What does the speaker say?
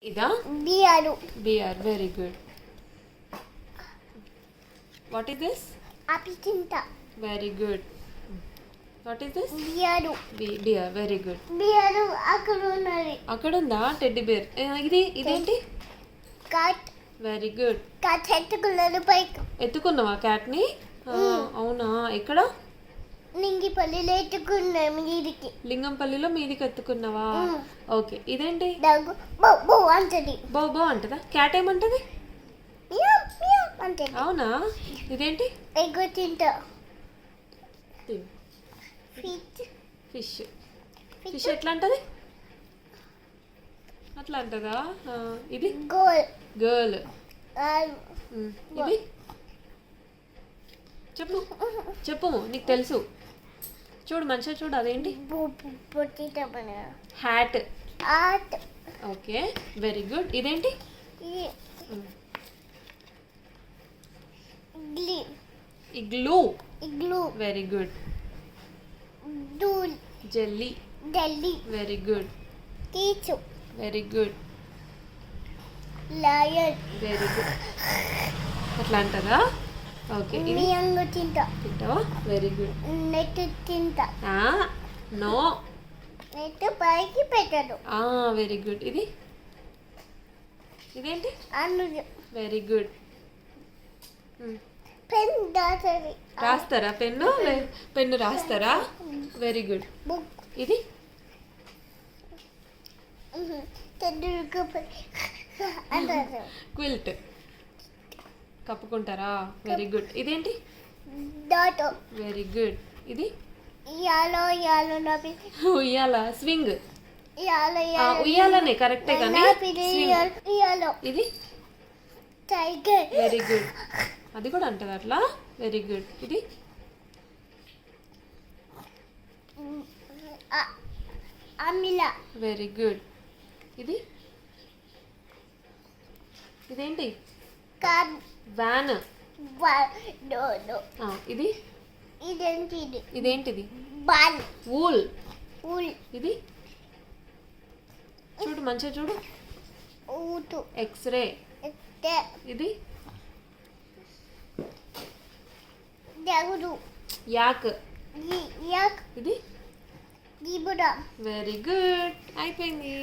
Ida? Biaru. Beer, very good. What is this? Apicinta. Very good. What is this? Biaru. Beer, very good. Biaru అక్కడ ఉన్నది. అక్కడ ఉందా teddy bear? ఇదేంటి? Cot. Very good. Cot ఎత్తుకున్నది పైకి. ఎత్తుకున్నావా క్యాట్ని? అవునా, ఎక్కడ? నింగిపల్లిలో ఎత్తుకున్నా మీదికి. లింగంపల్లిలో మీదికి ఎత్తుకున్నావా? ఓకే, ఇదేంటి? దగ్గు బో బో అంటది. బో బో అంటదా? క్యాట్ ఏమంటది? మియావ్ మియావ్ అంటది. అవునా, ఇదేంటి? ఎగ్గు తింటా. తిను. ఫిష్. ఫిష్. ఫిష్ ఎట్లా అంటది? అట్లా అంటదా? ఇది గోల్. గర్ల్. ఇది చెప్పు చెప్పు, నీకు తెలుసు. చూడు, మంచిగా చూడు, అదేంటి? Hat. Art. Okay, very good. ఇదేంటి? ఇగ్లూ. ఇగ్లూ. Very good. డూల్. జెల్లీ. ఢిల్లీ. Very good. కీచు. Very good. Lion. Very good. అట్లా అంటదా? ఓకే, ఇది మియాంగు తింటా. తింటావా? Very good. నెట్ తింటా. నో. నెట్ పైకి పెట్టదు. Very good. ఇది ఇదేంటి? అన్ను. Very good. పెన్ దాటది. రాస్తారా పెన్ను? పెన్ను రాస్తారా? Very good. బుక్. ఇది తెడ్డుకు అంటారు. క్విల్ట్. కప్పుకుంటారా? Very good. ఇదేంటి? డాట్. Very good. ఇది యాలో యాలో నపి. ఉయ్యాల. స్వింగ్. యాలో ఉయ్యాలనే కరెక్టే కానీ swing. యాలో. ఇది టైగర్. Very good. అది కూడా అంటది అట్లా? Very good. ఇది అమిలా. Very good. ఇది ఇదేంటి? కార్. వ్యాన్. No no. ఇది ఇదేంటిది? ఇదేంటిది? బాల్. వూల్. ఊల్. ఇది చూడు, మంచిగా చూడు. ఊటు. ఎక్స్రే. ఇది దగుడు. యాక్. యాక్. ఇది గిబుడా. Very good. అయిపోయింది.